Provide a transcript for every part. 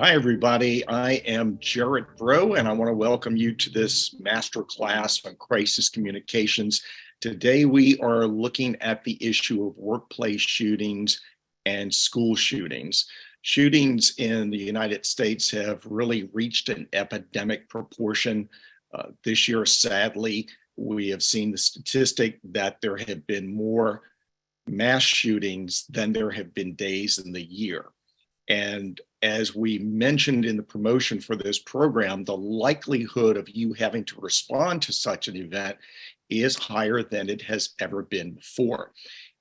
Hi, everybody. I am Gerard, and I want to welcome you to this masterclass on crisis communications. Today, we are looking at the issue of workplace shootings and school shootings. Shootings in the United States have really reached an epidemic proportion. This year, sadly, we have seen the statistic that there have been more mass shootings than there have been days in the year. And as we mentioned in the promotion for this program, the likelihood of you having to respond to such an event is higher than it has ever been before.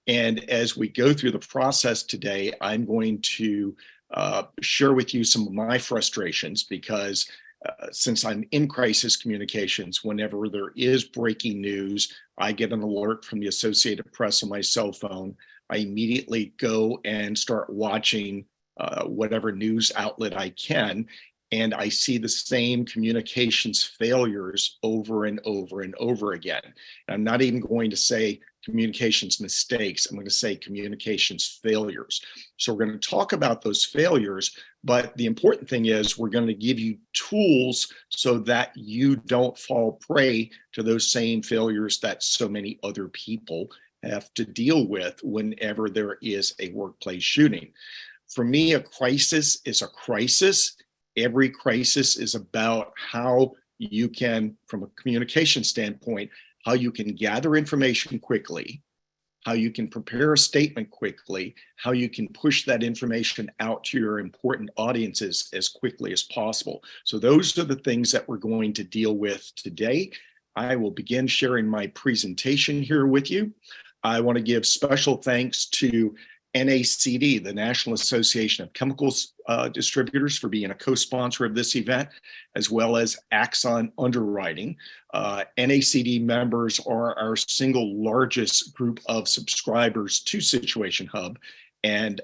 And as we go through the process today, I'm going to share with you some of my frustrations because since I'm in crisis communications, whenever there is breaking news, I get an alert from the Associated Press on my cell phone. I immediately go and start watching whatever news outlet I can, and I see the same communications failures over and over and over again. And I'm not even going to say communications mistakes, I'm going to say communications failures. So we're going to talk about those failures, but the important thing is we're going to give you tools so that you don't fall prey to those same failures that so many other people have to deal with whenever there is a workplace shooting. For me, a crisis is a crisis. Every crisis is about how you can, from a communication standpoint, how you can gather information quickly, how you can prepare a statement quickly, how you can push that information out to your important audiences as quickly as possible. So those are the things that we're going to deal with today. I will begin sharing my presentation here with you. I want to give special thanks to NACD, the National Association of Chemicals Distributors, for being a co-sponsor of this event, as well as Axon Underwriting. NACD members are our single largest group of subscribers to Situation Hub. And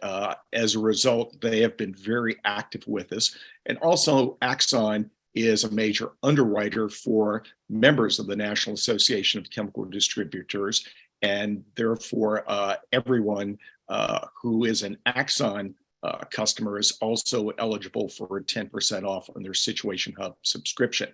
as a result, they have been very active with us. And also, Axon is a major underwriter for members of the National Association of Chemical Distributors. And therefore, everyone who is an Axon customer is also eligible for 10% off on their Situation Hub subscription.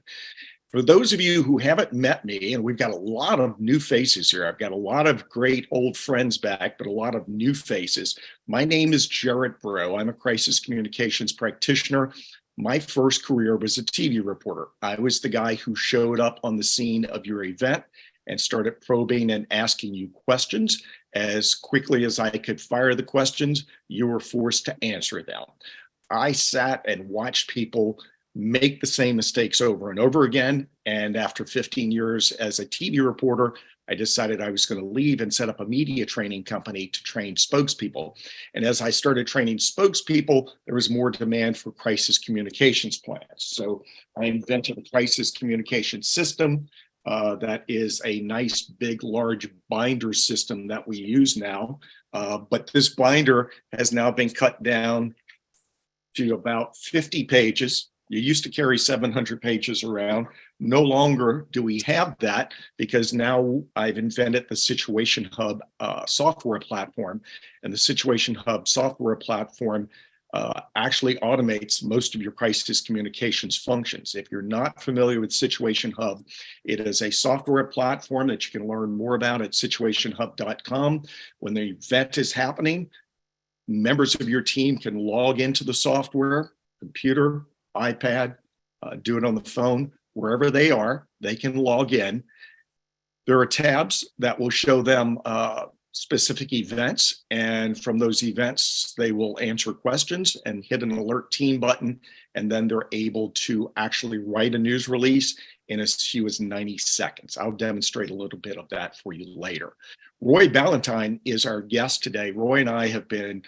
For those of you who haven't met me, and we've got a lot of new faces here, I've got a lot of great old friends back, but a lot of new faces. My name is Gerard Braud. I'm a crisis communications practitioner. My first career was a TV reporter. I was the guy who showed up on the scene of your event and started probing and asking you questions. As quickly as I could fire the questions, you were forced to answer them. I sat and watched people make the same mistakes over and over again. And after 15 years as a TV reporter, I decided I was going to leave and set up a media training company to train spokespeople. And as I started training spokespeople, there was more demand for crisis communications plans. So I invented a crisis communication system. That is a nice, big, large binder system that we use now. But this binder has now been cut down to about 50 pages. You used to carry 700 pages around. No longer do we have that because now I've invented the Situation Hub software platform. And the Situation Hub software platform actually automates most of your crisis communications functions. If you're not familiar with Situation Hub, it is a software platform that you can learn more about at situationhub.com. When the event is happening, members of your team can log into the software, computer, iPad, do it on the phone, wherever they are, they can log in. There are tabs that will show them specific events, and from those events they will answer questions and hit an alert team button, and then they're able to actually write a news release in as few as 90 seconds. I'll demonstrate a little bit of that for you later. Roy Balentine is our guest today. Roy and I have been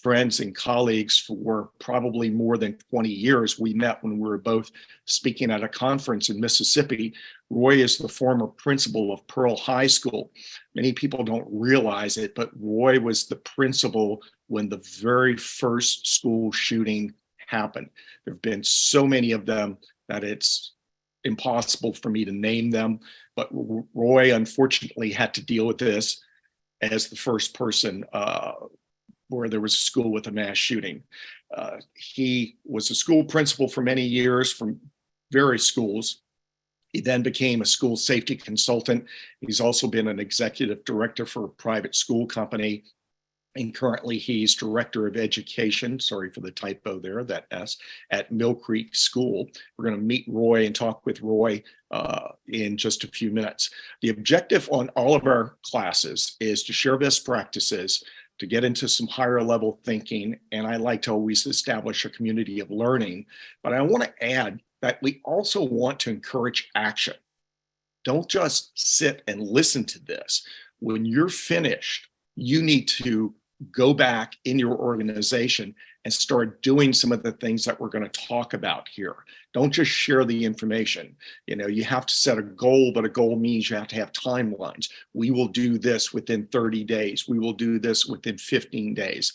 friends and colleagues for probably more than 20 years. We met when we were both speaking at a conference in Mississippi. Roy is the former principal of Pearl High School. Many people don't realize it, but Roy was the principal when the very first school shooting happened. There have been so many of them that it's impossible for me to name them, but Roy unfortunately had to deal with this as the first person where there was a school with a mass shooting. He was a school principal for many years from various schools. He then became a school safety consultant. He's also been an executive director for a private school company. And currently he's director of education, sorry for the typo there, that S, at Mill Creek School. We're going to meet Roy and talk with Roy in just a few minutes. The objective on all of our classes is to share best practices, to get into some higher level thinking. And I like to always establish a community of learning. But I want to add that we also want to encourage action. Don't just sit and listen to this. When you're finished, you need to go back in your organization and start doing some of the things that we're going to talk about here. Don't just share the information. You have to set a goal, but a goal means you have to have timelines. We will do this within 30 days. We will do this within 15 days.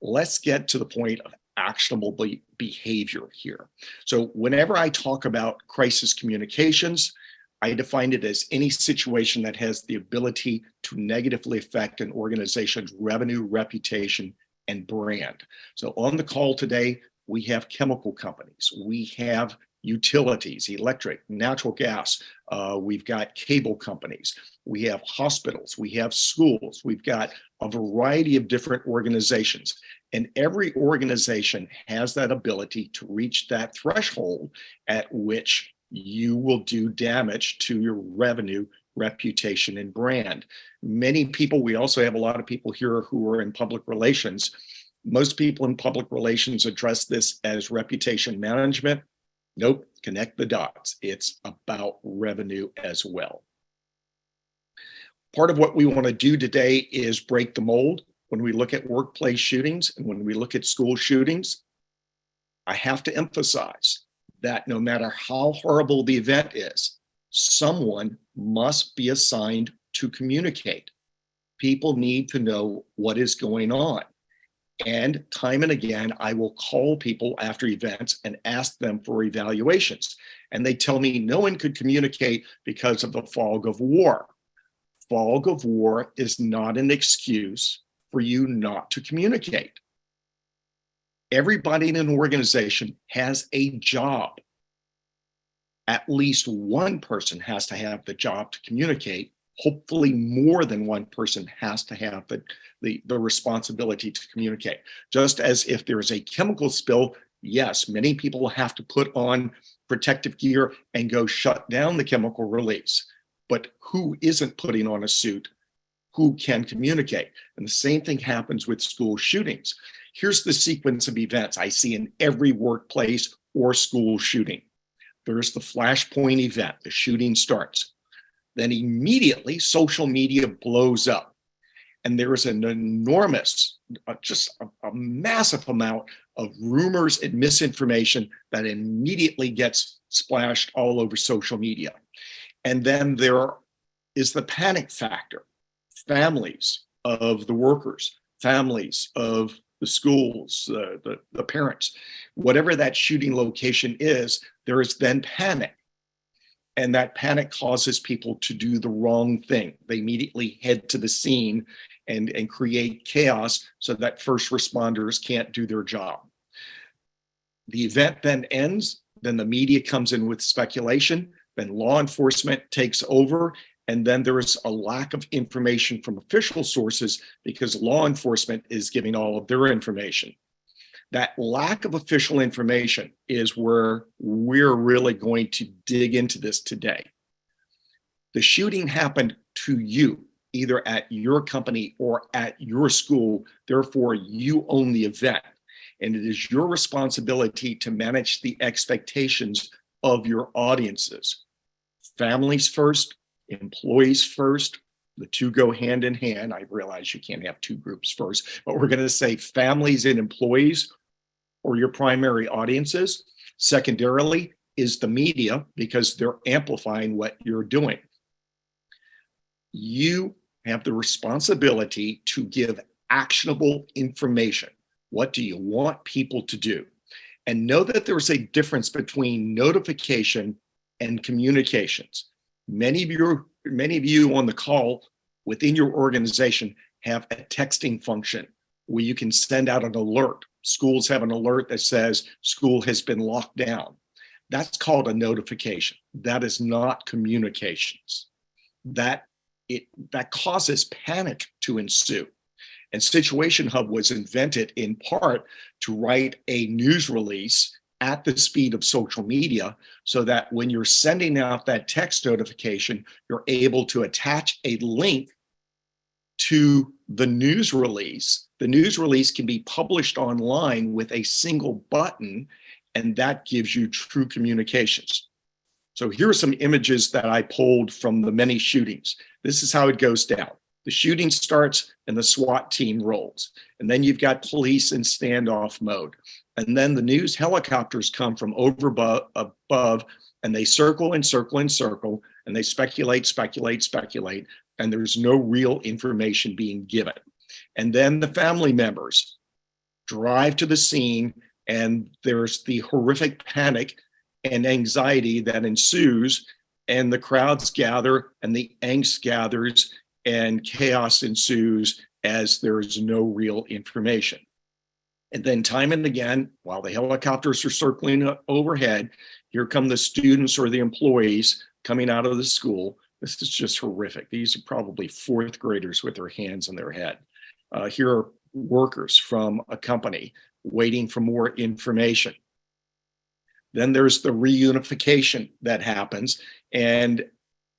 Let's get to the point of actionable behavior here. So whenever I talk about crisis communications, I define it as any situation that has the ability to negatively affect an organization's revenue, reputation, and brand. So on the call today, we have chemical companies, we have utilities, electric, natural gas, we've got cable companies, we have hospitals, we have schools, we've got a variety of different organizations. And every organization has that ability to reach that threshold at which you will do damage to your revenue, reputation, and brand. Many people, we also have a lot of people here who are in public relations. Most people in public relations address this as reputation management. Nope, connect the dots. It's about revenue as well. Part of what we want to do today is break the mold. When we look at workplace shootings and when we look at school shootings, I have to emphasize that no matter how horrible the event is, someone must be assigned to communicate. People need to know what is going on. And time and again, I will call people after events and ask them for evaluations. And they tell me no one could communicate because of the fog of war. Fog of war is not an excuse for you not to communicate. Everybody in an organization has a job. At least one person has to have the job to communicate. Hopefully more than one person has to have the responsibility to communicate. Just as if there is a chemical spill, yes, many people have to put on protective gear and go shut down the chemical release. But who isn't putting on a suit? Who can communicate? And the same thing happens with school shootings. Here's the sequence of events I see in every workplace or school shooting. There's the flashpoint event, the shooting starts. Then immediately social media blows up. And there is an enormous, just a massive amount of rumors and misinformation that immediately gets splashed all over social media. And then there is the panic factor. Families of the workers, families of the schools, the parents, whatever that shooting location is, there is then panic. And that panic causes people to do the wrong thing. They immediately head to the scene and create chaos so that first responders can't do their job. The event then ends, then the media comes in with speculation, then law enforcement takes over, and then there is a lack of information from official sources because law enforcement is giving all of their information. That lack of official information is where we're really going to dig into this today. The shooting happened to you, either at your company or at your school. Therefore, you own the event. And it is your responsibility to manage the expectations of your audiences. Families first, employees first. The two go hand in hand. I realize you can't have two groups first, but we're going to say families and employees or your primary audiences. Secondarily is the media because they're amplifying what you're doing. You have the responsibility to give actionable information. What do you want people to do? And know that there's a difference between notification and communications. Many of you on the call within your organization have a texting function where you can send out an alert schools have an alert that says school has been locked down. That's called a notification. That is not communications. That causes panic to ensue. And Situation Hub was invented in part to write a news release at the speed of social media so that when you're sending out that text notification, you're able to attach a link to the news release. The news release can be published online with a single button, and that gives you true communications. So here are some images that I pulled from the many shootings. This is how it goes down. The shooting starts and the SWAT team rolls. And then you've got police in standoff mode. And then the news helicopters come from above, and they circle and circle and circle, and they speculate, and there's no real information being given. And then the family members drive to the scene, and there's the horrific panic and anxiety that ensues, and the crowds gather, and the angst gathers, and chaos ensues as there's no real information. And then time and again, while the helicopters are circling overhead, here come the students or the employees coming out of the school. This is just horrific. These are probably fourth graders with their hands on their head. Here are workers from a company waiting for more information. Then there's the reunification that happens. And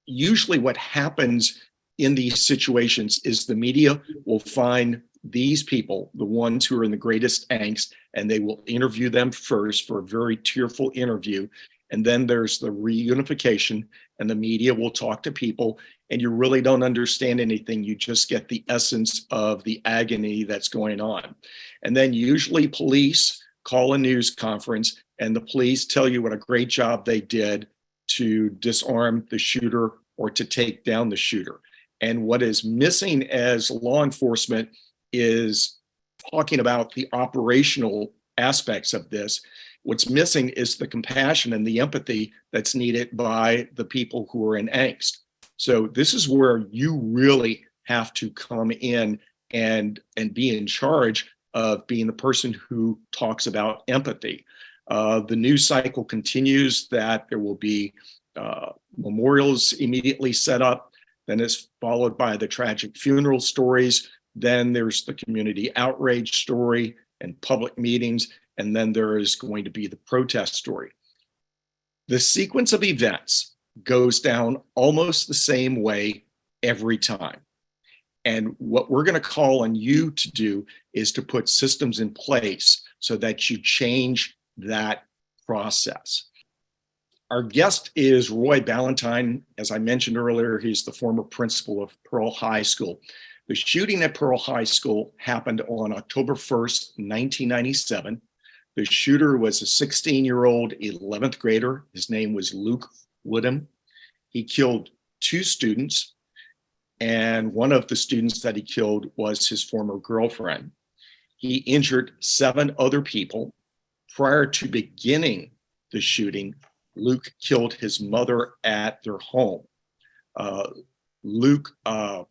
usually what happens in these situations is the media will find these people, the ones who are in the greatest angst, and they will interview them first for a very tearful interview. And then there's the reunification, and the media will talk to people, and you really don't understand anything. You just get the essence of the agony that's going on. And then usually police call a news conference, and the police tell you what a great job they did to disarm the shooter or to take down the shooter. And what is missing as law enforcement is talking about the operational aspects of this. What's missing is the compassion and the empathy that's needed by the people who are in angst. So this is where you really have to come in and be in charge of being the person who talks about empathy. The news cycle continues that there will be memorials immediately set up. Then it's followed by the tragic funeral stories. Then there's the community outrage story and public meetings. And then there is going to be the protest story. The sequence of events goes down almost the same way every time. And what we're going to call on you to do is to put systems in place so that you change that process. Our guest is Roy Balentine. As I mentioned earlier, he's the former principal of Pearl High School. The shooting at Pearl High School happened on October 1st, 1997. The shooter was a 16-year-old 11th grader. His name was Luke Woodham. He killed two students, and one of the students that he killed was his former girlfriend. He injured 7 other people. Prior to beginning the shooting, Luke killed his mother at their home. Luke, I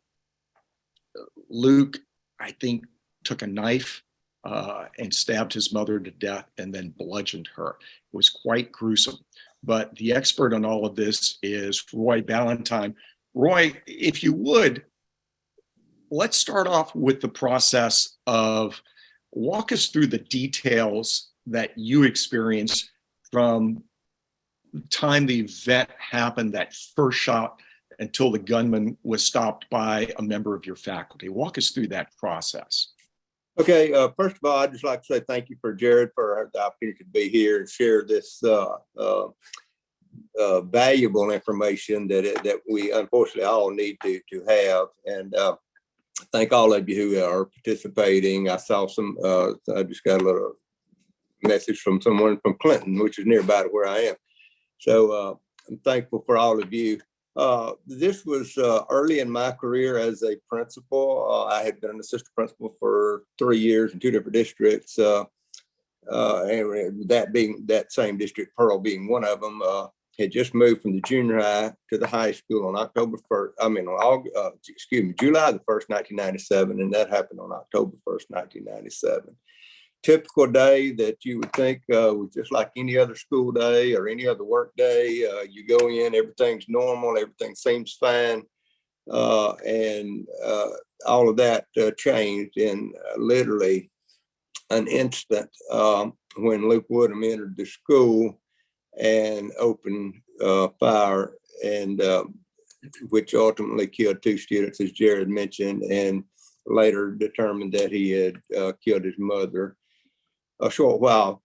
think, took a knife and stabbed his mother to death and then bludgeoned her. It was quite gruesome. But the expert on all of this is Roy Balentine. Roy, if you would, let's start off with the process of walk us through the details that you experienced from the time the event happened, that first shot, until the gunman was stopped by a member of your faculty. Walk us through that process. Okay, first of all, I'd just like to say thank you for Gerard for the opportunity to be here and share this valuable information that we unfortunately all need to have. And thank all of you who are participating. I saw some, I just got a little message from someone from Clinton, which is nearby to where I am. So I'm thankful for all of you. This was early in my career as a principal. I had been an assistant principal for 3 years in 2 different districts. And that same district, Pearl being one of them, had just moved from the junior high to the high school on July the 1st, 1997, and that happened on October 1st, 1997. typical day that you would think was just like any other school day or any other work day. You go in, everything's normal, everything seems fine. And all of that changed in literally an instant when Luke Woodham entered the school and opened fire, and which ultimately killed 2 students, as Gerard mentioned, and later determined that he had killed his mother. A short while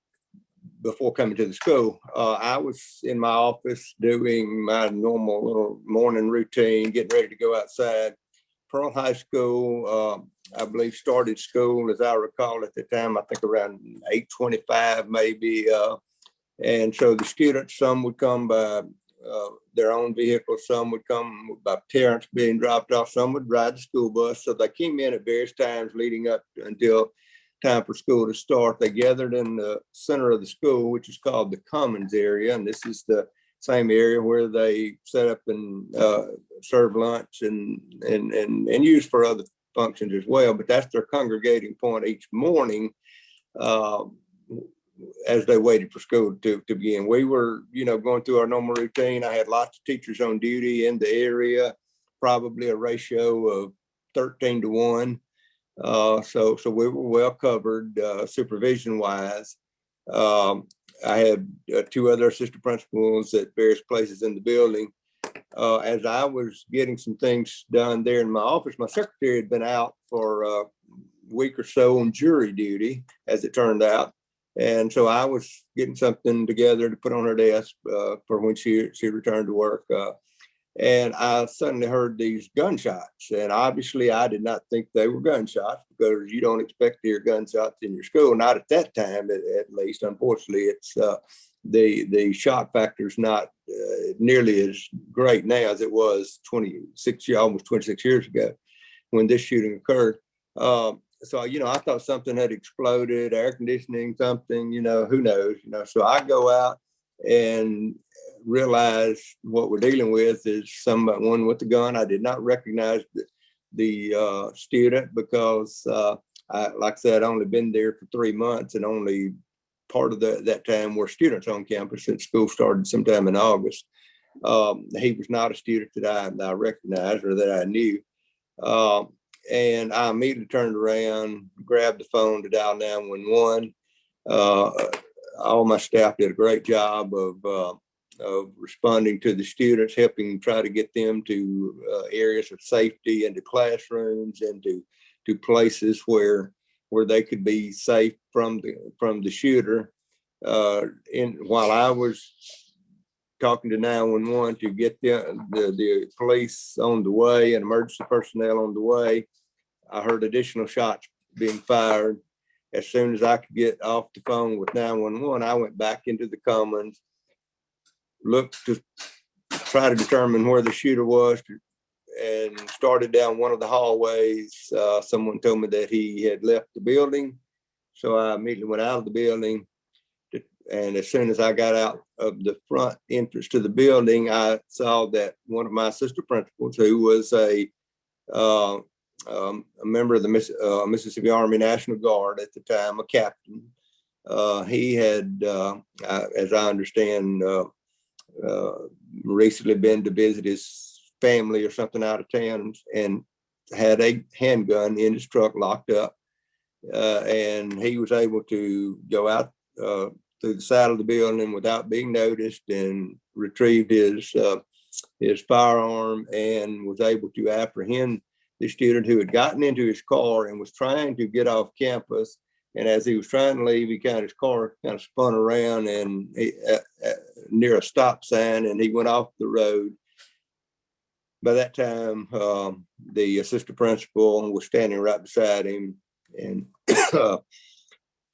before coming to the school, I was in my office doing my normal little morning routine, getting ready to go outside. Pearl High School, I believe, started school, as I recall at the time, I think around 8:25 maybe. And so the students, some would come by their own vehicles, some would come by parents being dropped off, some would ride the school bus. So they came in at various times leading up until time for school to start. They gathered in the center of the school, which is called the Commons area. And this is the same area where they set up and serve lunch and use for other functions as well. But that's their congregating point each morning as they waited for school to begin. We were, going through our normal routine. I had lots of teachers on duty in the area, probably a ratio of 13-1. So we were well covered supervision wise. I had 2 other assistant principals at various places in the building. As I was getting some things done there in my office, my secretary had been out for a week or so on jury duty, as it turned out. And so I was getting something together to put on her desk for when she returned to work. And I suddenly heard these gunshots. And obviously I did not think they were gunshots, because you don't expect to hear gunshots in your school, not at that time, at least. Unfortunately, it's the shot factor is not nearly as great now as it was almost 26 years ago when this shooting occurred. So, I thought something had exploded, air conditioning, something, who knows, So I go out and realize what we're dealing with is someone with a gun. I did not recognize the student because, like I said, I'd only been there for 3 months, and only part of that time were students on campus, since school started sometime in August. He was not a student that I recognized or that I knew. And I immediately turned around, grabbed the phone to dial 911. All my staff did a great job of responding to the students, helping try to get them to areas of safety, into classrooms, and to places where they could be safe from the shooter. While I was talking to 911 to get the police on the way and emergency personnel on the way, I heard additional shots being fired. As soon as I could get off the phone with 911, I went back into the Commons, looked to try to determine where the shooter was, and started down one of the hallways. Someone told me that he had left the building. So I immediately went out of the building. And as soon as I got out of the front entrance to the building, I saw that one of my assistant principals, who was a member of the Mississippi Army National Guard at the time, a captain, he had, as I understand, recently been to visit his family or something out of town, and had a handgun in his truck locked up. And he was able to go out through the side of the building without being noticed, and retrieved his firearm, and was able to apprehend the student who had gotten into his car and was trying to get off campus. And as he was trying to leave, his car kind of spun around and near a stop sign, and he went off the road. By that time, the assistant principal was standing right beside him and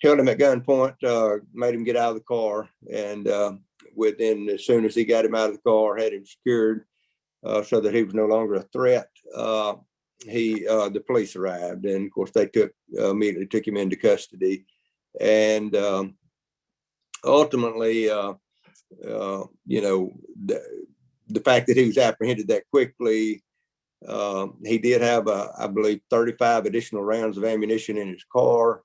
held him at gunpoint, made him get out of the car, and as soon as he got him out of the car, had him secured so that he was no longer a threat. The police arrived, and of course they immediately took him into custody, and ultimately, the fact that he was apprehended that quickly, he did have I believe 35 additional rounds of ammunition in his car.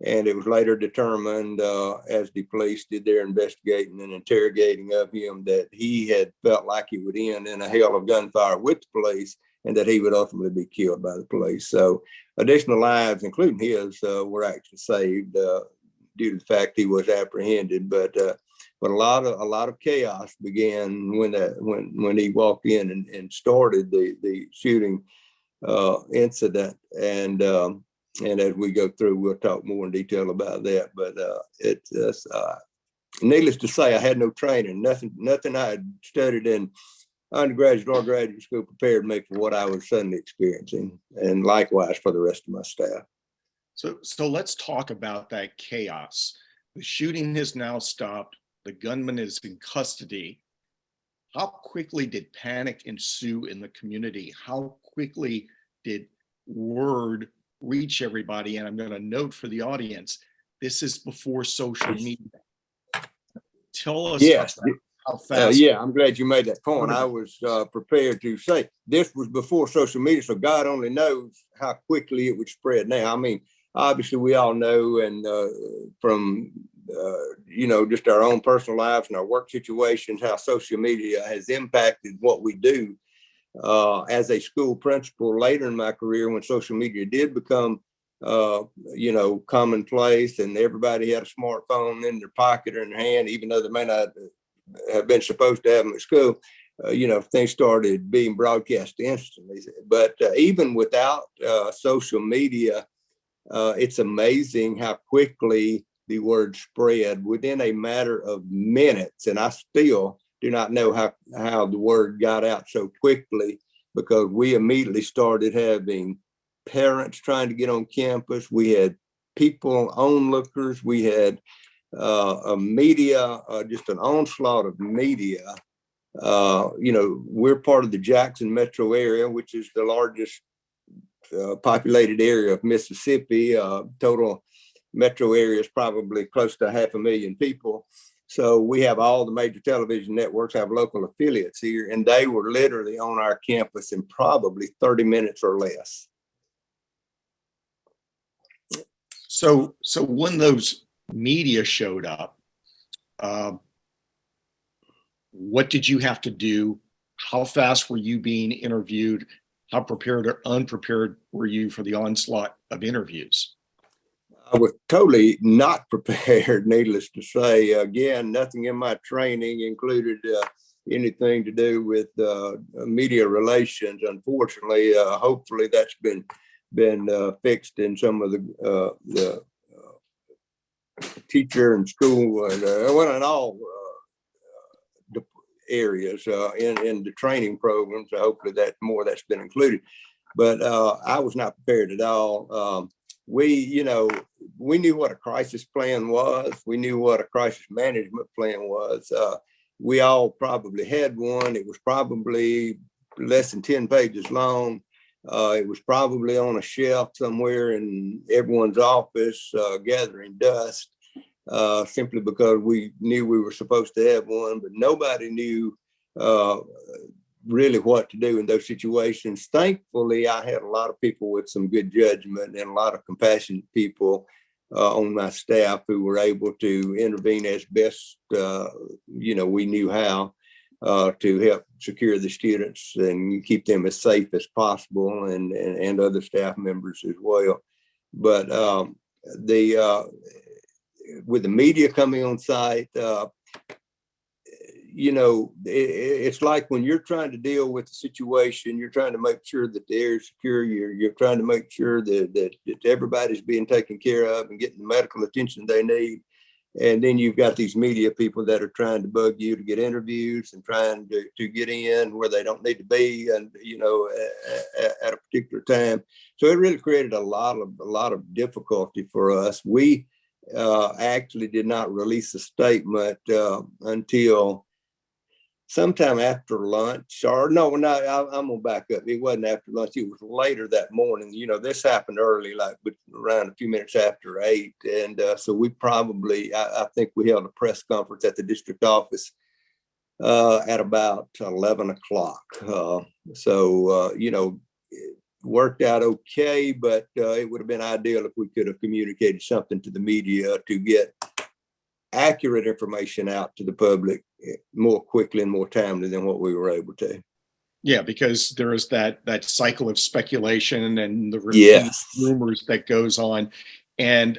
And it was later determined, as the police did their investigating and interrogating of him, that he had felt like he would end in a hail of gunfire with the police, and that he would ultimately be killed by the police. So additional lives, including his, were actually saved due to the fact he was apprehended. But a lot of chaos began when he walked in and started the shooting incident. And as we go through, we'll talk more in detail about that. But it's needless to say, I had no training. Nothing I had studied in undergraduate or graduate school prepared me for what I was suddenly experiencing, and likewise for the rest of my staff. So let's talk about that chaos. The shooting has now stopped. The gunman is in custody. How quickly did panic ensue in the community? How quickly did word reach everybody? And I'm going to note for the audience, this is before social media. Tell us how fast. Yeah, I'm glad you made that point. I was prepared to say this was before social media, so God only knows how quickly it would spread now. I mean, obviously we all know, and from just our own personal lives and our work situations, how social media has impacted what we do. As a school principal later in my career, when social media did become commonplace, and everybody had a smartphone in their pocket or in their hand, even though they may not have been supposed to have them at school, things started being broadcast instantly. But even without social media, it's amazing how quickly the word spread within a matter of minutes. And I still do not know how the word got out so quickly, because we immediately started having parents trying to get on campus. We had people, onlookers. We had media, just an onslaught of media. We're part of the Jackson metro area, which is the largest populated area of Mississippi. Total metro area is probably close to 500,000 people. So we have all the major television networks have local affiliates here, and they were literally on our campus in probably 30 minutes or less. So when those media showed up, what did you have to do? How fast were you being interviewed? How prepared or unprepared were you for the onslaught of interviews? I was totally not prepared, needless to say. Again, nothing in my training included anything to do with media relations. Unfortunately, hopefully that's been fixed in some of the teacher and school and in all areas in the training programs. So hopefully that's been included. But I was not prepared at all. We knew what a crisis plan was. We knew what a crisis management plan was. We all probably had one. It was probably less than 10 pages long. It was probably on a shelf somewhere in everyone's office, gathering dust, simply because we knew we were supposed to have one, but nobody knew really what to do in those situations. Thankfully, I had a lot of people with some good judgment and a lot of compassionate people on my staff who were able to intervene as best we knew how to help secure the students and keep them as safe as possible, and other staff members as well. But with the media coming on site, it's like when you're trying to deal with the situation, you're trying to make sure that the air is secure. You're trying to make sure that everybody's being taken care of and getting the medical attention they need. And then you've got these media people that are trying to bug you to get interviews and trying to get in where they don't need to be, and at a particular time. So it really created a lot of difficulty for us. We actually did not release a statement until sometime after lunch, I'm gonna back up. It wasn't after lunch. It was later that morning. This happened early, like around a few minutes after 8. And so we probably, I think we held a press conference at the district office at about 11 o'clock. worked out okay, but it would have been ideal if we could have communicated something to the media to get accurate information out to the public more quickly and more timely than what we were able to. Yeah, because there is that cycle of speculation and the repeat Yes. rumors that goes on. And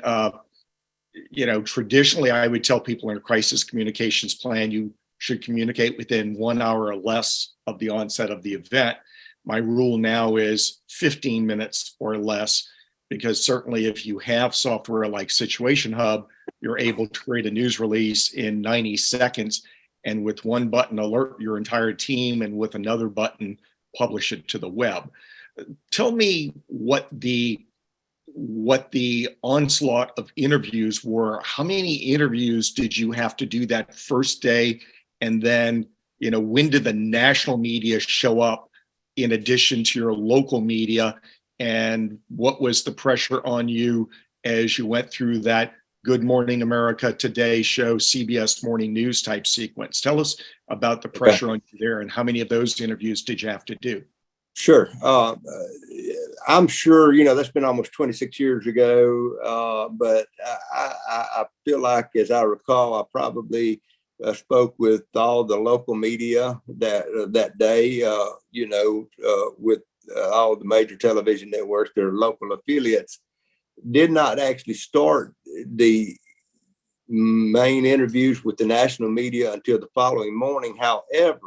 traditionally I would tell people in a crisis communications plan, you should communicate within 1 hour or less of the onset of the event. My rule now is 15 minutes or less, because certainly if you have software like Situation Hub, you're able to create a news release in 90 seconds, and with one button alert your entire team, and with another button publish it to the web. Tell me what the onslaught of interviews were. How many interviews did you have to do that first day? And then, when did the national media show up in addition to your local media? And what was the pressure on you as you went through that Good Morning America, Today Show, CBS Morning News type sequence? Tell us about the pressure on you there, and how many of those interviews did you have to do? Sure. I'm sure, that's been almost 26 years ago, but I feel like, as I recall, I probably spoke with all the local media that day, with all the major television networks, their local affiliates. Did not actually start the main interviews with the national media until the following morning. However,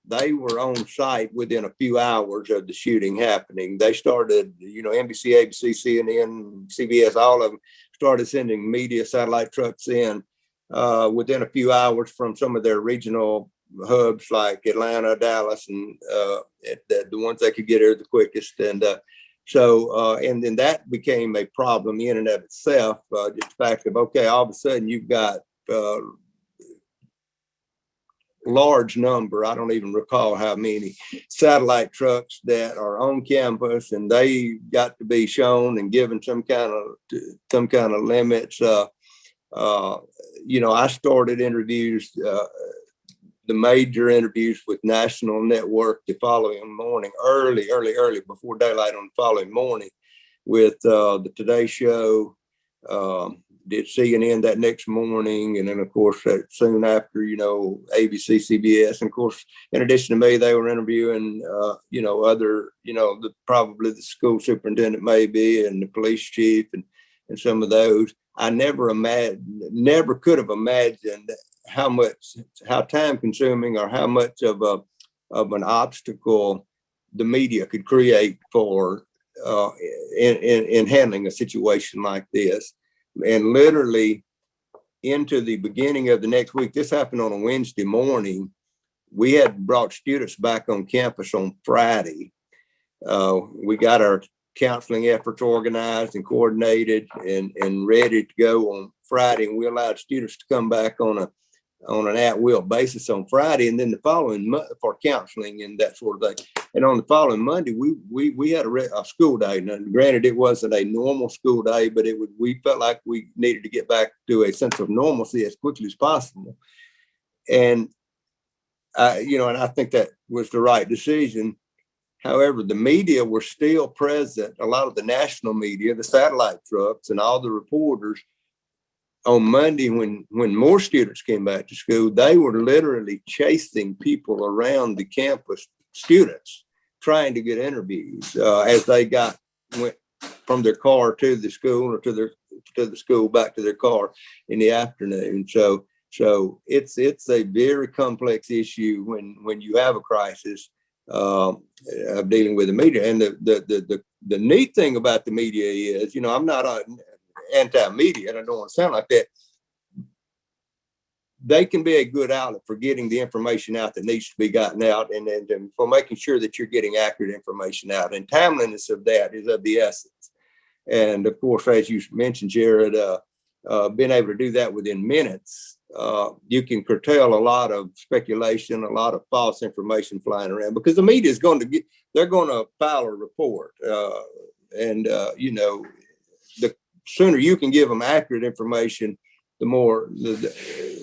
they were on site within a few hours of the shooting happening. They started, NBC, ABC, CNN, CBS, all of them started sending media satellite trucks in within a few hours from some of their regional hubs like Atlanta, Dallas, and the ones that could get here the quickest. And and then that became a problem in and of itself. Just the fact of, okay, all of a sudden you've got large number, I don't even recall how many, satellite trucks that are on campus, and they got to be shown and given some kind of limits. I started interviews, the major interviews with national network the following morning, early before daylight on the following morning, with the Today Show. Did CNN that next morning, and then of course soon after, ABC, CBS, and of course, in addition to me, they were interviewing, other, probably the school superintendent maybe, and the police chief, and some of those. I never could have imagined how time consuming, or how much of an obstacle the media could create for in handling a situation like this. And literally into the beginning of the next week, this happened on a Wednesday morning. We had brought students back on campus on Friday. We got our counseling efforts organized and coordinated and ready to go on Friday. And we allowed students to come back on an at-will basis on Friday, and then the following month for counseling and that sort of thing. And on the following Monday, we had a school day. Now, granted, it wasn't a normal school day, but we felt like we needed to get back to a sense of normalcy as quickly as possible. And and I think that was the right decision. However, the media were still present. A lot of the national media, the satellite trucks, and all the reporters. On Monday, when more students came back to school, they were literally chasing people around the campus, students, trying to get interviews as they went from their car to the school, or to the school back to their car in the afternoon. So it's a very complex issue when you have a crisis of dealing with the media. And the neat thing about the media is, I'm not anti-media, and I don't want to sound like that. They can be a good outlet for getting the information out that needs to be gotten out, and for making sure that you're getting accurate information out. And timeliness of that is of the essence. And of course, as you mentioned, Gerard, being able to do that within minutes, you can curtail a lot of speculation, a lot of false information flying around, because the media is they're going to file a report, the sooner you can give them accurate information, the more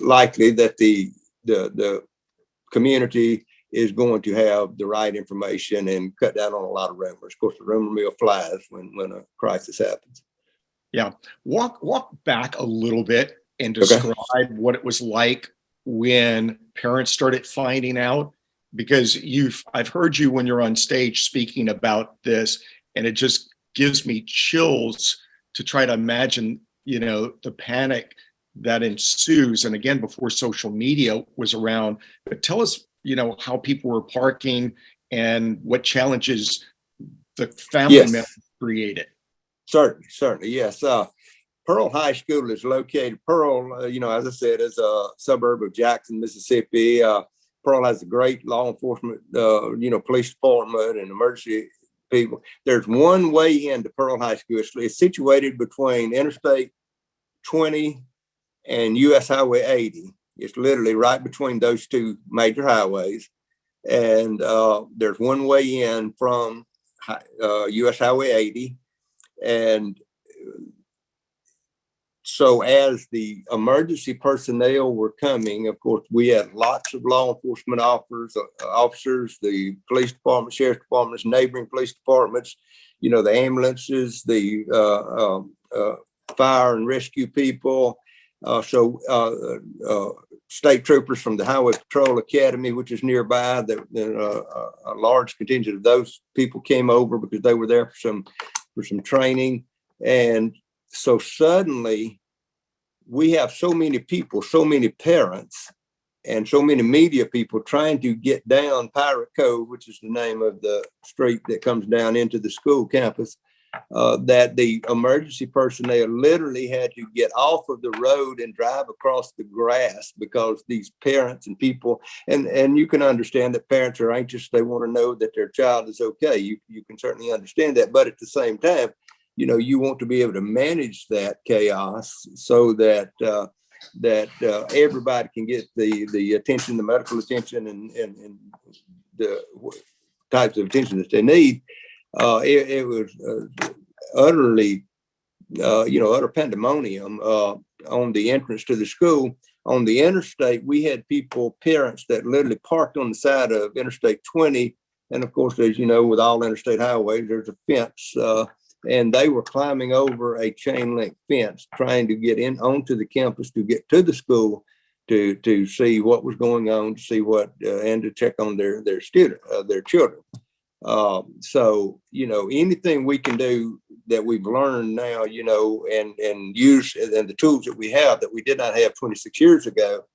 likely that the community is going to have the right information and cut down on a lot of rumors. Of course, the rumor mill flies when a crisis happens. Yeah. Walk back a little bit and Okay. describe what it was like when parents started finding out, because I've heard you when you're on stage speaking about this, and it just gives me chills to try to imagine, the panic that ensues. And again, before social media was around, but tell us, how people were parking and what challenges the family Yes. members created. Certainly, yes. Pearl High School is located. Pearl, as I said, is a suburb of Jackson, Mississippi. Pearl has a great law enforcement, police department and emergency people. There's one way into Pearl High School. It's situated between Interstate 20 and US Highway 80. It's literally right between those two major highways. And there's one way in from US Highway 80. And so as the emergency personnel were coming, of course, we had lots of law enforcement officers, the police department, sheriff's departments, neighboring police departments, the ambulances, the fire and rescue people. State troopers from the Highway Patrol Academy, which is nearby. A large contingent of those people came over because they were there for some training. And so suddenly we have so many people, so many parents, and so many media people trying to get down Pirate Cove, which is the name of the street that comes down into the school campus, that the emergency personnel literally had to get off of the road and drive across the grass because these parents and people, and you can understand that parents are anxious. They want to know that their child is okay. You can certainly understand that. But at the same time, you want to be able to manage that chaos so that everybody can get the attention, the medical attention, and the types of attention that they need. It was utterly, utter pandemonium on the entrance to the school. On the interstate, we had parents that literally parked on the side of Interstate 20. And of course, as you know, with all interstate highways, there's a fence. And they were climbing over a chain link fence, trying to get in onto the campus to get to the school to see what was going on, to see what and to check on their children. So anything we can do that we've learned now, and use and the tools that we have that we did not have 26 years ago,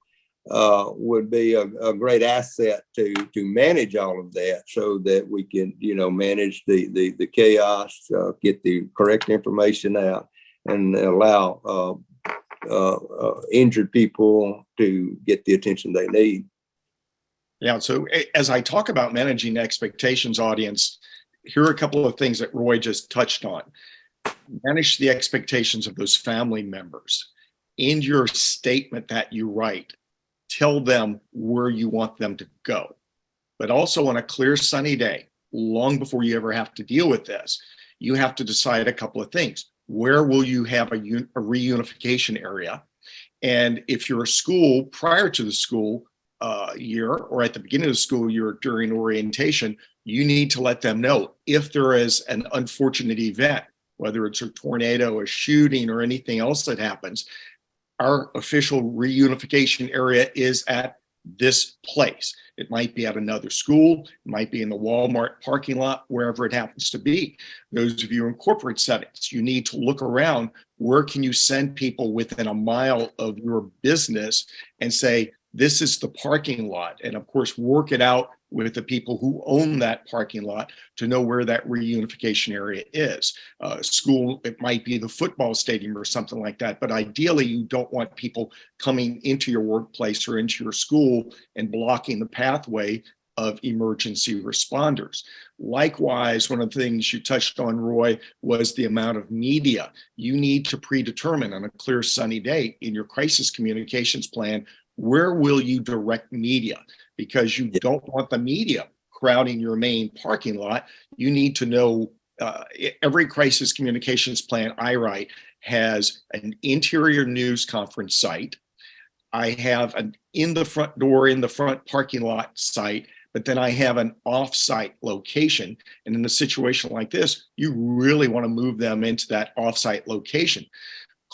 would be a great asset to manage all of that, so that we can manage the chaos, get the correct information out, and allow injured people to get the attention they need. Yeah. So as I talk about managing expectations, audience, here are a couple of things that Roy just touched on. Manage the expectations of those family members. In your statement that you write, tell them where you want them to go. But also on a clear, sunny day, long before you ever have to deal with this, you have to decide a couple of things. Where will you have a reunification area? And if you're a school, prior to the school year or at the beginning of the school year during orientation, you need to let them know if there is an unfortunate event, whether it's a tornado, a shooting, or anything else that happens. Our official reunification area is at this place. It might be at another school, it might be in the Walmart parking lot, wherever it happens to be. Those of you in corporate settings, you need to look around. Where can you send people within a mile of your business and say, this is the parking lot? And of course, work it out with the people who own that parking lot to know where that reunification area is. School, it might be the football stadium or something like that. But ideally, you don't want people coming into your workplace or into your school and blocking the pathway of emergency responders. Likewise, one of the things you touched on, Roy, was the amount of media. You need to predetermine on a clear, sunny day in your crisis communications plan, where will you direct media? Because you don't want the media crowding your main parking lot. You need to know every crisis communications plan I write has an interior news conference site. I have an in the front door, in the front parking lot site, but then I have an offsite location. And in a situation like this, you really want to move them into that offsite location.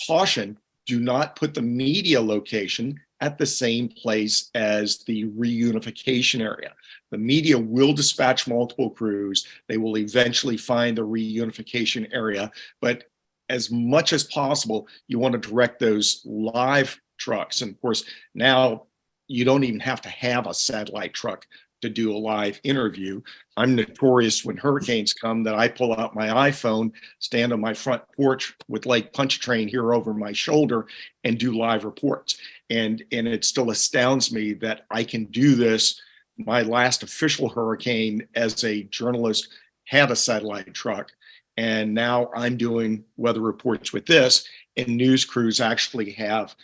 Caution, do not put the media location at the same place as the reunification area. The media will dispatch multiple crews. They will eventually find the reunification area, but as much as possible, you want to direct those live trucks. And of course, now you don't even have to have a satellite truck to do a live interview. I'm notorious when hurricanes come that I pull out my iPhone, stand on my front porch with Lake Pontchartrain here over my shoulder and do live reports. And it still astounds me that I can do this. My last official hurricane as a journalist had a satellite truck. And now I'm doing weather reports with this, and news crews actually have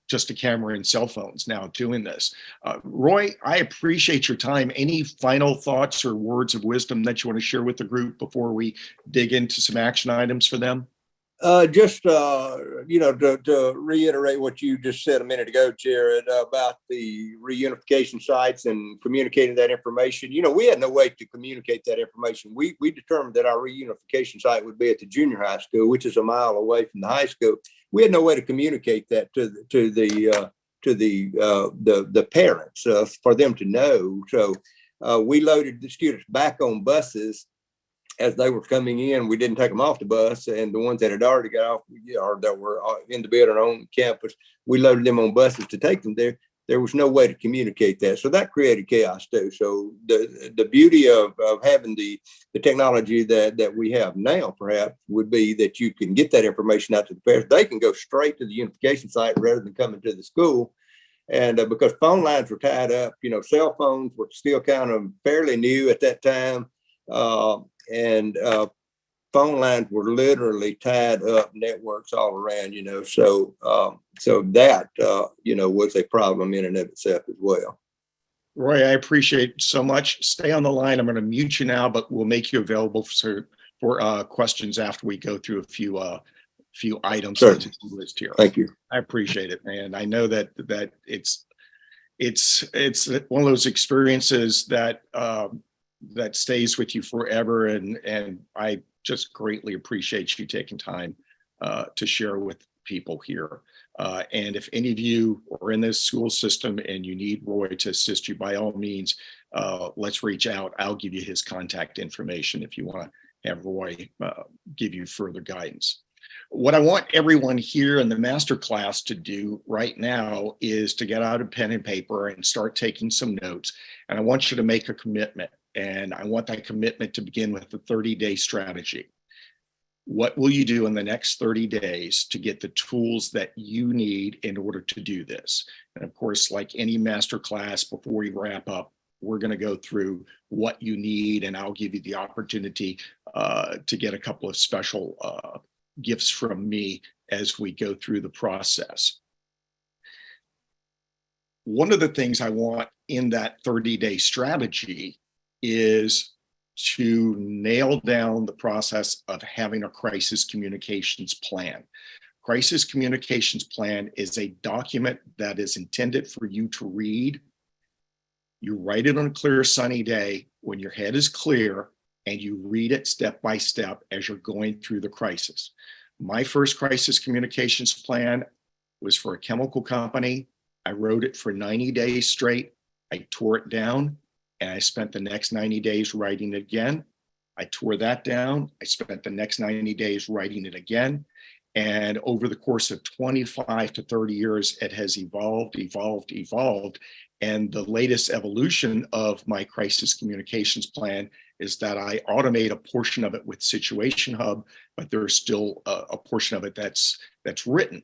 just a camera and cell phones now doing this. Roy, I appreciate your time. Any final thoughts or words of wisdom that you want to share with the group before we dig into some action items for them? To reiterate what you just said a minute ago, Jared, about the reunification sites and communicating that information. We had no way to communicate that information. We determined that our reunification site would be at the junior high school, which is a mile away from the high school. We had no way to communicate that to the parents for them to know. So we loaded the students back on buses as they were coming in. We didn't take them off the bus, and the ones that had already got off, or that were in the building on campus, we loaded them on buses to take them there. There was no way to communicate that, so that created chaos too. So the beauty of having the technology that we have now, perhaps, would be that you can get that information out to the parents. They can go straight to the unification site rather than coming to the school. And because phone lines were tied up, cell phones were still kind of fairly new at that time. And phone lines were literally tied up, networks all around, so that was a problem in and of itself as well. Roy, I appreciate it so much. Stay on the line. I'm going to mute you now, but we'll make you available for questions after we go through a few items Sure. on the to-do list here. Thank you. I appreciate it, and I know that it's one of those experiences that stays with you forever, and I just greatly appreciate you taking time to share with people here. And if any of you are in this school system and you need Roy to assist you, by all means, let's reach out. I'll give you his contact information if you want to have Roy give you further guidance. What I want everyone here in the master class to do right now is to get out a pen and paper and start taking some notes. And I want you to make a commitment. And I want that commitment to begin with the 30-day strategy. What will you do in the next 30 days to get the tools that you need in order to do this? And of course, like any master class, before we wrap up, we're going to go through what you need, and I'll give you the opportunity to get a couple of special gifts from me as we go through the process. One of the things I want in that 30-day strategy is to nail down the process of having a crisis communications plan. Crisis communications plan is a document that is intended for you to read. You write it on a clear, sunny day when your head is clear, and you read it step by step as you're going through the crisis. My first crisis communications plan was for a chemical company. I wrote it for 90 days straight. I tore it down, and I spent the next 90 days writing it again. I tore that down. I spent the next 90 days writing it again. And over the course of 25 to 30 years, it has evolved. And the latest evolution of my crisis communications plan is that I automate a portion of it with Situation Hub, but there's still a portion of it that's written.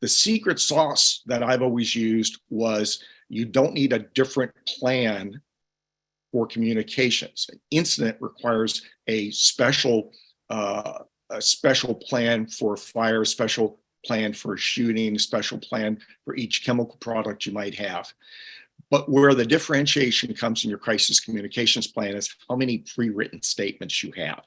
The secret sauce that I've always used was you don't need a different plan for communications. An incident requires a special plan for fire, special plan for shooting, special plan for each chemical product you might have. But where the differentiation comes in your crisis communications plan is how many pre-written statements you have.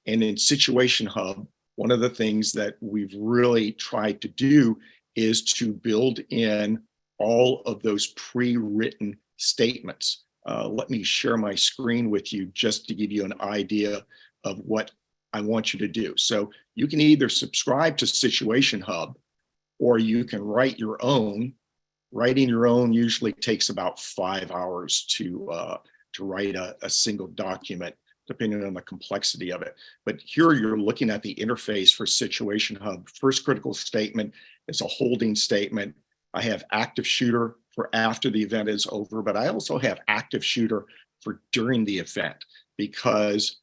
And in Situation Hub, one of the things that we've really tried to do is to build in all of those pre-written statements. Let me share my screen with you just to give you an idea of what I want you to do. So you can either subscribe to Situation Hub, or you can write your own. Writing your own usually takes about 5 hours to write a single document, depending on the complexity of it. But here you're looking at the interface for Situation Hub. First critical statement is a holding statement. I have active shooter for after the event is over, but I also have active shooter for during the event, because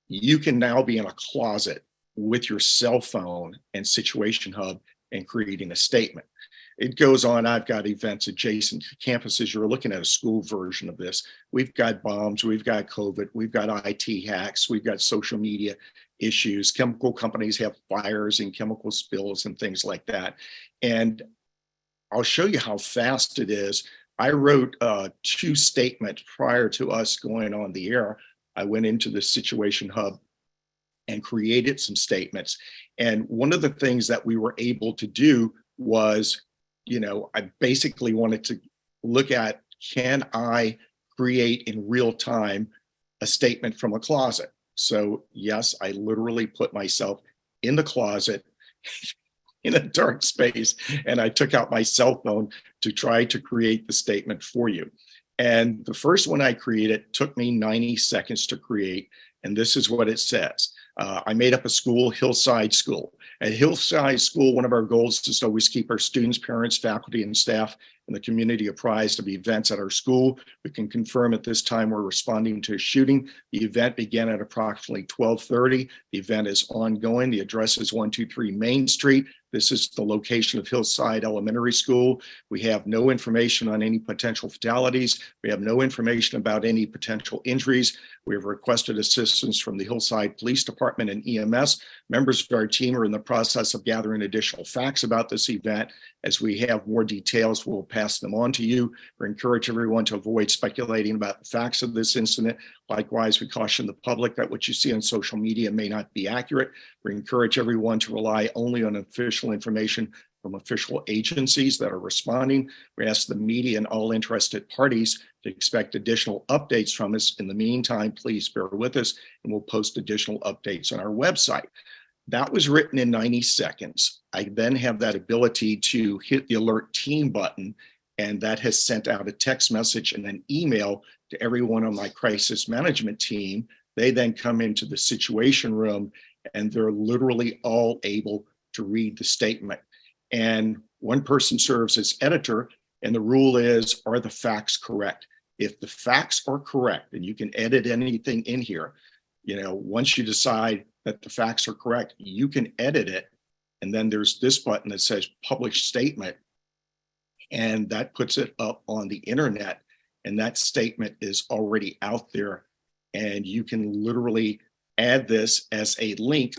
you can now be in a closet with your cell phone and Situation Hub and creating a statement. It goes on. I've got events adjacent to campuses. You're looking at a school version of this. We've got bombs, we've got COVID, we've got IT hacks, we've got social media issues. Chemical companies have fires and chemical spills and things like that. And I'll show you how fast it is. I wrote 2 statements prior to us going on the air. I went into the Situation Hub and created some statements. And one of the things that we were able to do was, I basically wanted to look at, can I create in real time a statement from a closet? So yes, I literally put myself in the closet in a dark space, and I took out my cell phone to try to create the statement for you. And the first one I created took me 90 seconds to create. And this is what it says. I made up a school, Hillside School. At Hillside School, one of our goals is to always keep our students, parents, faculty, and staff in the community apprised of events at our school. We can confirm at this time we're responding to a shooting. The event began at approximately 12:30. The event is ongoing. The address is 123 Main Street. This is the location of Hillside Elementary School. We have no information on any potential fatalities. We have no information about any potential injuries. We have requested assistance from the Hillside Police Department and EMS. Members of our team are in the process of gathering additional facts about this event. As we have more details, we'll pass them on to you. We encourage everyone to avoid speculating about the facts of this incident. Likewise, we caution the public that what you see on social media may not be accurate. We encourage everyone to rely only on official information from official agencies that are responding. We ask the media and all interested parties to expect additional updates from us. In the meantime, please bear with us, and we'll post additional updates on our website. That was written in 90 seconds. I then have that ability to hit the alert team button, and that has sent out a text message and an email to everyone on my crisis management team. They then come into the situation room, and they're literally all able to read the statement. And one person serves as editor, and the rule is, are the facts correct? If the facts are correct, and you can edit anything in here, once you decide that the facts are correct, you can edit it. And then there's this button that says publish statement, and that puts it up on the internet. And that statement is already out there. And you can literally add this as a link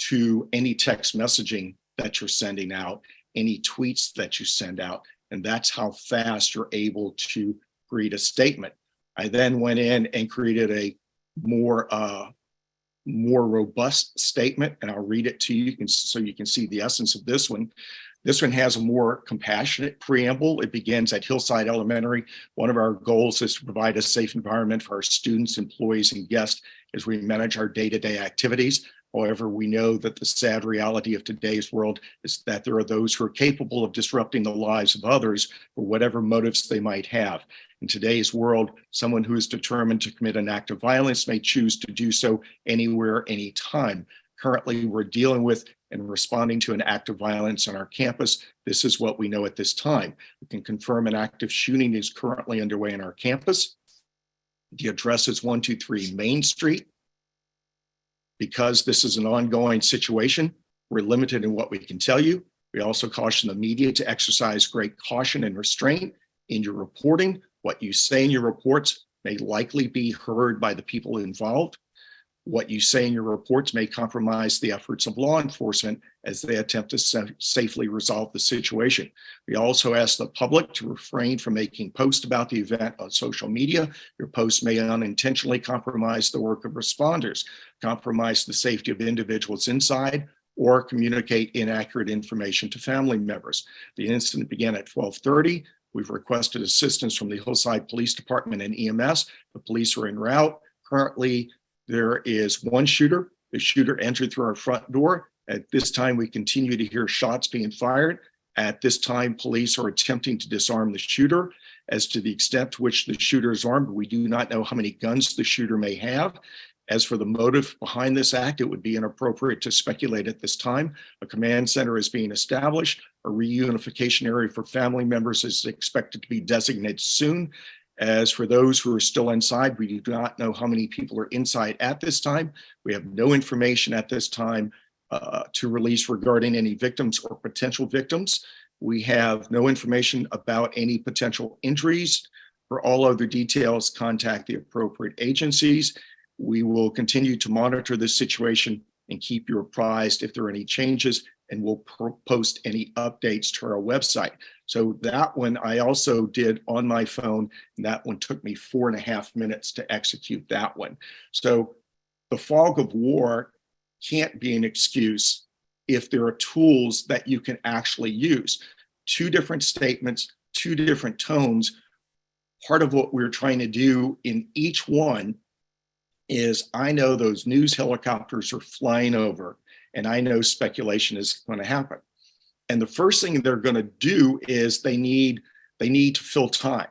to any text messaging that you're sending out, any tweets that you send out. And that's how fast you're able to create a statement. I then went in and created a more robust statement, and I'll read it to you so you can see the essence of this one. This one has a more compassionate preamble. It begins at Hillside Elementary. One of our goals is to provide a safe environment for our students, employees, and guests as we manage our day-to-day activities. However, we know that the sad reality of today's world is that there are those who are capable of disrupting the lives of others for whatever motives they might have. In today's world, someone who is determined to commit an act of violence may choose to do so anywhere, anytime. Currently, we're dealing with and responding to an act of violence on our campus. This is what we know at this time. We can confirm an active shooting is currently underway on our campus. The address is 123 Main Street. Because this is an ongoing situation, we're limited in what we can tell you. We also caution the media to exercise great caution and restraint in your reporting. What you say in your reports may likely be heard by the people involved. What you say in your reports may compromise the efforts of law enforcement as they attempt to safely resolve the situation. We also ask the public to refrain from making posts about the event on social media. Your posts may unintentionally compromise the work of responders, compromise the safety of individuals inside, or communicate inaccurate information to family members. The incident began at 12:30. We've requested assistance from the Hillside Police Department and EMS. The police are en route. Currently, there is one shooter. The shooter entered through our front door. At this time, we continue to hear shots being fired. At this time, police are attempting to disarm the shooter. As to the extent to which the shooter is armed, we do not know how many guns the shooter may have. As for the motive behind this act, it would be inappropriate to speculate at this time. A command center is being established. A reunification area for family members is expected to be designated soon. As for those who are still inside, we do not know how many people are inside at this time. We have no information at this time to release regarding any victims or potential victims. We have no information about any potential injuries. For all other details, contact the appropriate agencies. We will continue to monitor this situation and keep you apprised if there are any changes, and we'll post any updates to our website. So that one I also did on my phone, and that one took me 4.5 minutes to execute that one. So the fog of war can't be an excuse if there are tools that you can actually use. 2 different statements, 2 different tones. Part of what we're trying to do in each one is, I know those news helicopters are flying over, and I know speculation is going to happen. And the first thing they're going to do is they need to fill time.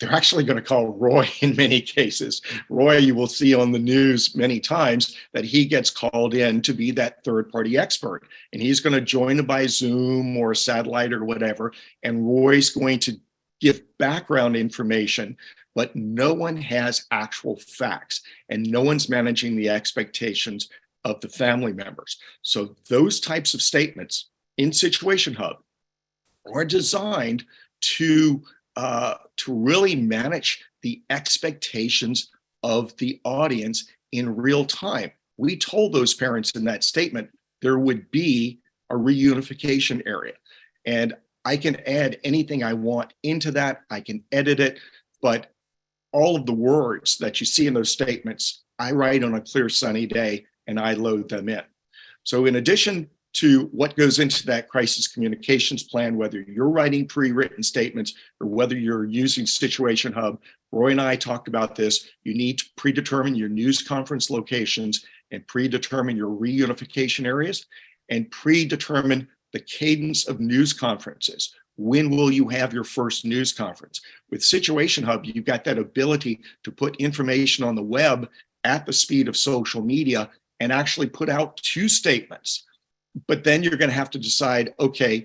They're actually going to call Roy in many cases. Roy, you will see on the news many times that he gets called in to be that third-party expert. And he's going to join by Zoom or satellite or whatever. And Roy's going to give background information, but no one has actual facts, and no one's managing the expectations of the family members. So those types of statements in Situation Hub are designed to really manage the expectations of the audience in real time. We told those parents in that statement there would be a reunification area, and I can add anything I want into that. I can edit it, but all of the words that you see in those statements, I write on a clear sunny day and I load them in. So in addition to what goes into that crisis communications plan, whether you're writing pre-written statements or whether you're using Situation Hub, Roy and I talked about this. You need to predetermine your news conference locations and predetermine your reunification areas and predetermine the cadence of news conferences. When will you have your first news conference? With Situation Hub, you've got that ability to put information on the web at the speed of social media and actually put out 2 statements. But then you're going to have to decide, okay,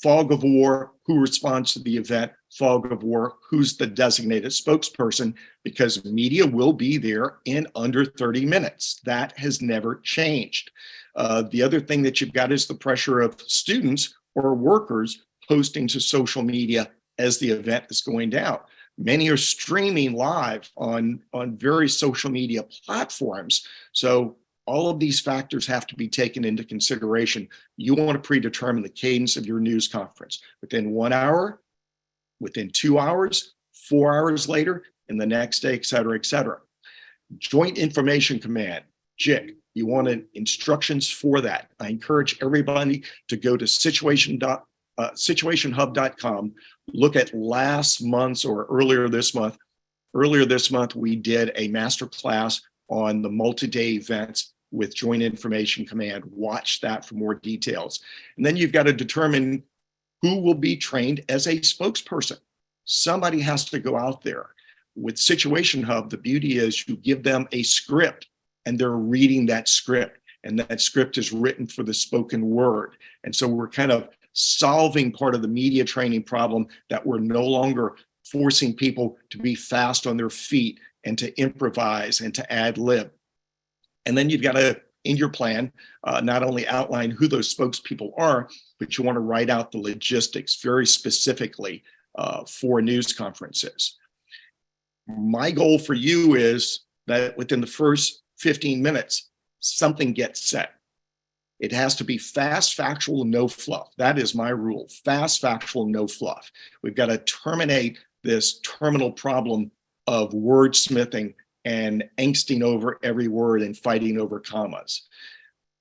fog of war, who responds to the event? Fog of war, who's the designated spokesperson? Because media will be there in under 30 minutes. That has never changed. The other thing that you've got is the pressure of students or workers posting to social media as the event is going down. Many are streaming live on various social media platforms. So all of these factors have to be taken into consideration. You want to predetermine the cadence of your news conference within 1 hour, within 2 hours, 4 hours later, and the next day, et cetera, et cetera. Joint Information Command, JIC. You want instructions for that. I encourage everybody to go to situationhub.com, look at last month's or earlier this month. Earlier this month, we did a master class on the multi-day events with Joint Information Command. Watch that for more details. And then you've got to determine who will be trained as a spokesperson. Somebody has to go out there. With Situation Hub, the beauty is you give them a script and they're reading that script, and that script is written for the spoken word. And so we're kind of solving part of the media training problem, that we're no longer forcing people to be fast on their feet and to improvise and to ad lib. And then you've got to, in your plan, not only outline who those spokespeople are, but you want to write out the logistics very specifically for news conferences. My goal for you is that within the first 15 minutes, something gets set. It has to be fast, factual, no fluff. That is my rule. Fast, factual, no fluff. We've got to terminate this terminal problem of wordsmithing and angsting over every word and fighting over commas.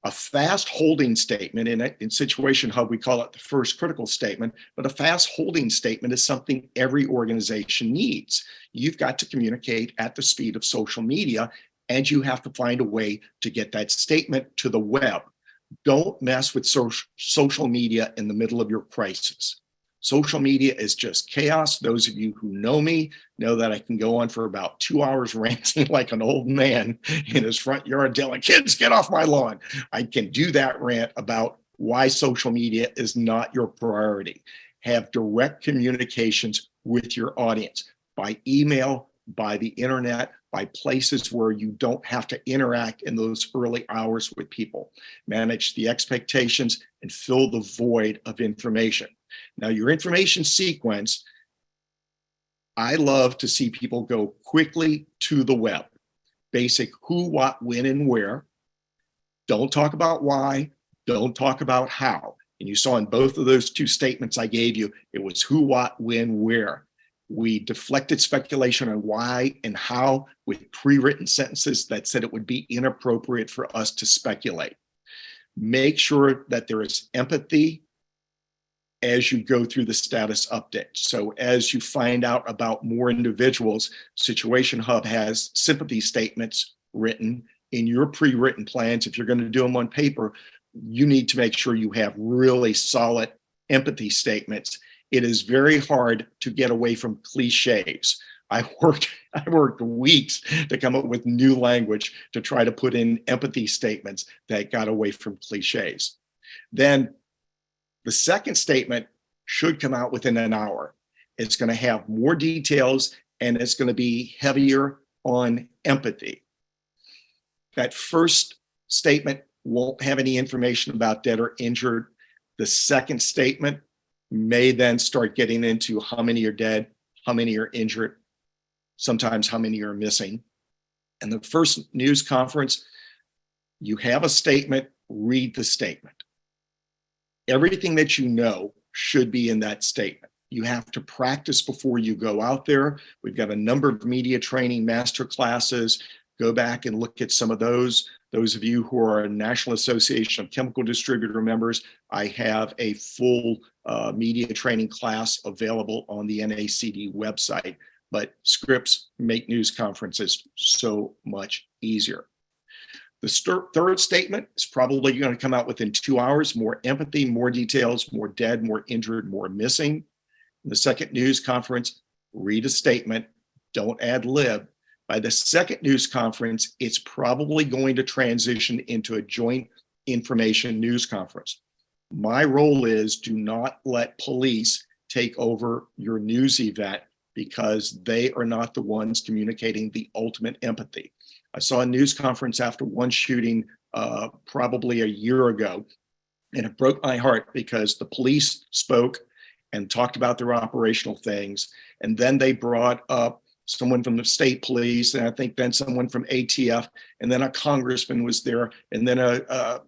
A fast holding statement, in Situation Hub, we call it the first critical statement, but a fast holding statement is something every organization needs. You've got to communicate at the speed of social media, and you have to find a way to get that statement to the web. Don't mess with social media in the middle of your crisis. Social media is just chaos. Those of you who know me know that I can go on for about 2 hours ranting like an old man in his front yard telling kids, get off my lawn. I can do that rant about why social media is not your priority. Have direct communications with your audience by email, by the internet, by places where you don't have to interact in those early hours with people. Manage the expectations and fill the void of information. Now, your information sequence, I love to see people go quickly to the web. Basic who, what, when, and where. Don't talk about why. Don't talk about how. And you saw in both of those two statements I gave you, it was who, what, when, where. We deflected speculation on why and how with pre-written sentences that said it would be inappropriate for us to speculate. Make sure that there is empathy as you go through the status update. So as you find out about more individuals, Situation Hub has sympathy statements written in your pre-written plans. If you're going to do them on paper, you need to make sure you have really solid empathy statements. It is very hard to get away from cliches. I worked weeks to come up with new language to try to put in empathy statements that got away from cliches. Then the second statement should come out within an hour. It's going to have more details and it's going to be heavier on empathy. That first statement won't have any information about dead or injured. The second statement may then start getting into how many are dead, how many are injured, sometimes how many are missing. And the first news conference, you have a statement, read the statement. Everything that you know should be in that statement. You have to practice before you go out there. We've got a number of media training master classes. Go back and look at some of those. Those of you who are a National Association of Chemical Distributor members, I have a full media training class available on the NACD website. But scripts make news conferences so much easier. The third statement is probably going to come out within 2 hours, more empathy, more details, more dead, more injured, more missing. In the second news conference, read a statement, don't ad lib. By the second news conference, it's probably going to transition into a joint information news conference. My role is do not let police take over your news event because they are not the ones communicating the ultimate empathy. I saw a news conference after one shooting probably a year ago, and it broke my heart because the police spoke and talked about their operational things, and then they brought up someone from the state police, and I think then someone from ATF, and then a congressman was there, and then a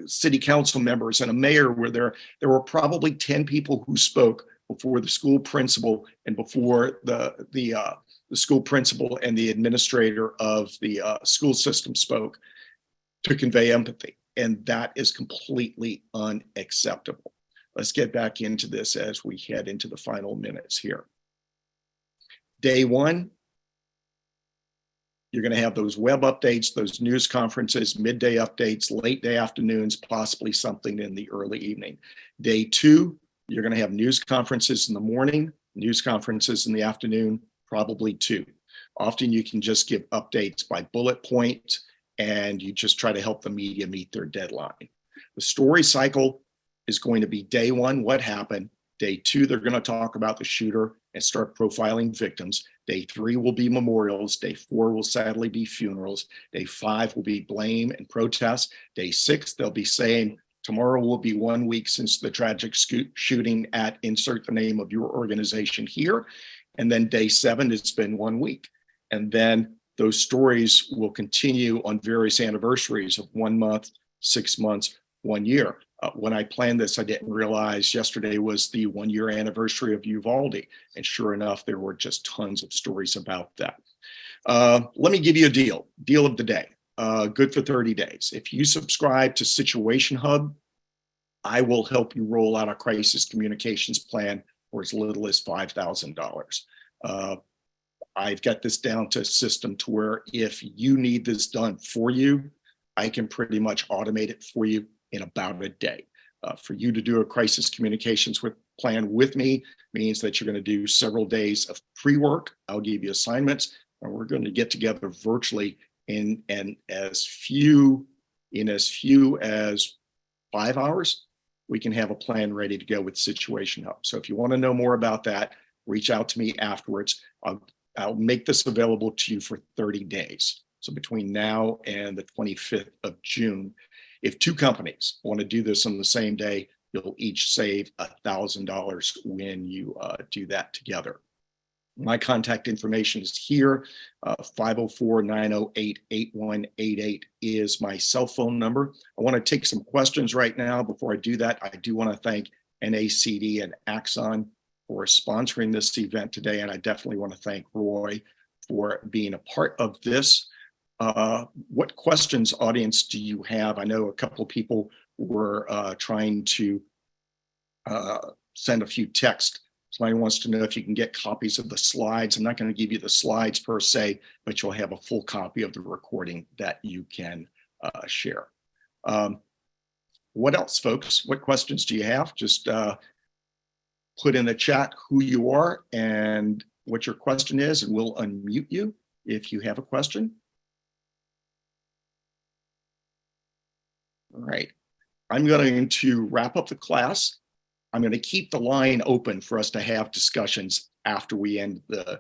city council members and a mayor were there. There were probably 10 people who spoke before the school principal and before the school principal and the administrator of the school system spoke to convey empathy. And that is completely unacceptable. Let's get back into this as we head into the final minutes here. Day one, you're going to have those web updates, those news conferences, midday updates, late day afternoons, possibly something in the early evening. Day two, you're going to have news conferences in the morning, news conferences in the afternoon, probably two. Often you can just give updates by bullet point and you just try to help the media meet their deadline. The story cycle is going to be day one, what happened. Day two, they're going to talk about the shooter and start profiling victims. Day three will be memorials. Day four will sadly be funerals. Day five will be blame and protest. Day six, they'll be saying, tomorrow will be 1 week since the tragic shooting at insert the name of your organization here. And then day seven, it's been 1 week. And then those stories will continue on various anniversaries of 1 month, 6 months, 1 year. When I planned this, I didn't realize yesterday was the 1 year anniversary of Uvalde. And sure enough, there were just tons of stories about that. Let me give you a deal of the day. good for 30 days. If you subscribe to Situation Hub, I will help you roll out a crisis communications plan for as little as $5,000. I've got this down to a system to where if you need this done for you, I can pretty much automate it for you in about a day. For you to do a crisis communications plan with me means that you're going to do several days of pre-work. I'll give you assignments, and we're going to get together virtually in as few as 5 hours. We can have a plan ready to go with Situation Hub. So if you want to know more about that, reach out to me afterwards. I'll make this available to you for 30 days. So between now and the 25th of June, if two companies want to do this on the same day, you'll each save $1,000 when you do that together. My contact information is here. 504-908-8188 is my cell phone number. I want to take some questions right now. Before I do that, I do want to thank NACD and Axon for sponsoring this event today. And I definitely want to thank Roy for being a part of this. What questions, audience, do you have? I know a couple of people were trying to send a few texts. Somebody wants to know if you can get copies of the slides. I'm not going to give you the slides per se, but you'll have a full copy of the recording that you can share. What else, folks? What questions do you have? Just put in the chat who you are and what your question is, and we'll unmute you if you have a question. All right. I'm going to wrap up the class. I'm going to keep the line open for us to have discussions after we end the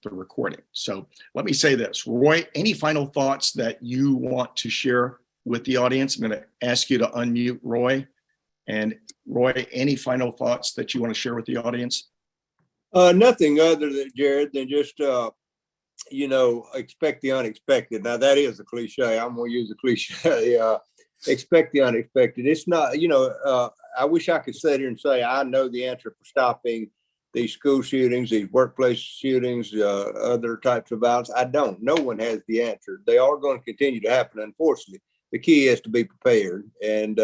recording. So let me say this, Roy, any final thoughts that you want to share with the audience? I'm going to ask you to unmute Roy. And Roy, any final thoughts that you want to share with the audience? Nothing other than, Jared, than just, expect the unexpected. Now, that is a cliche. I'm going to use a cliche. Expect the unexpected. It's not, I wish I could sit here and say, I know the answer for stopping these school shootings, these workplace shootings, other types of violence. I don't. No one has the answer. They are going to continue to happen, unfortunately. The key is to be prepared. And,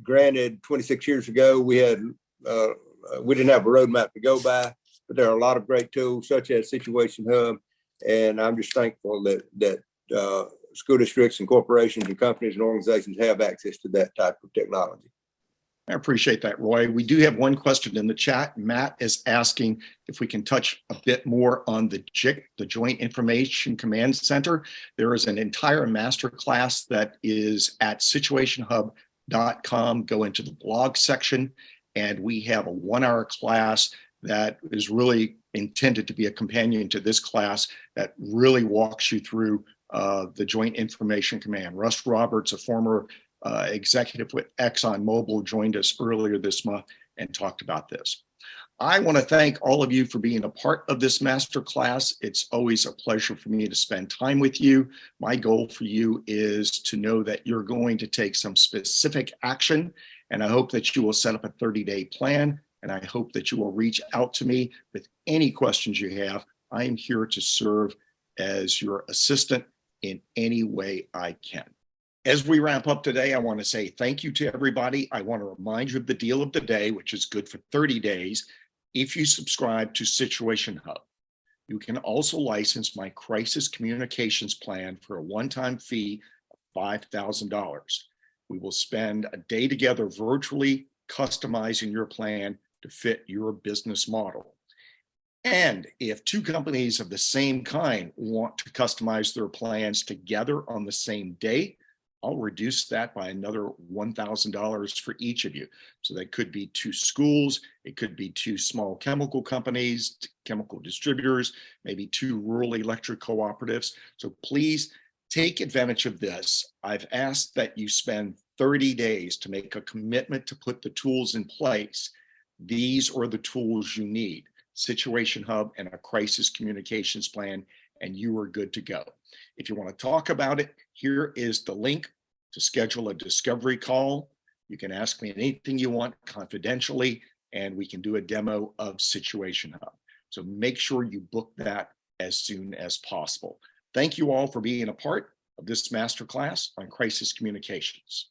granted, 26 years ago, we didn't have a roadmap to go by, but there are a lot of great tools such as Situation Hub. And I'm just thankful that school districts and corporations and companies and organizations have access to that type of technology. I appreciate that, Roy. We do have one question in the chat. Matt is asking if we can touch a bit more on the JIC, the Joint Information Command Center. There is an entire masterclass that is at situationhub.com. Go into the blog section, and we have a 1-hour class that is really intended to be a companion to this class that really walks you through the Joint Information Command. Russ Roberts, a former executive with ExxonMobil, joined us earlier this month and talked about this. I want to thank all of you for being a part of this masterclass. It's always a pleasure for me to spend time with you. My goal for you is to know that you're going to take some specific action, and I hope that you will set up a 30-day plan, and I hope that you will reach out to me with any questions you have. I am here to serve as your assistant in any way I can. As we wrap up today, I want to say thank you to everybody. I want to remind you of the deal of the day, which is good for 30 days. If you subscribe to Situation Hub, you can also license my crisis communications plan for a one-time fee of $5,000. We will spend a day together virtually customizing your plan to fit your business model. And if two companies of the same kind want to customize their plans together on the same day, I'll reduce that by another $1,000 for each of you. So that could be two schools, it could be two small chemical companies, chemical distributors, maybe two rural electric cooperatives. So please take advantage of this. I've asked that you spend 30 days to make a commitment to put the tools in place. These are the tools you need: Situation Hub and a crisis communications plan, and you are good to go. If you want to talk about it, here is the link to schedule a discovery call. You can ask me anything you want confidentially, and we can do a demo of Situation Hub. So make sure you book that as soon as possible. Thank you all for being a part of this masterclass on crisis communications.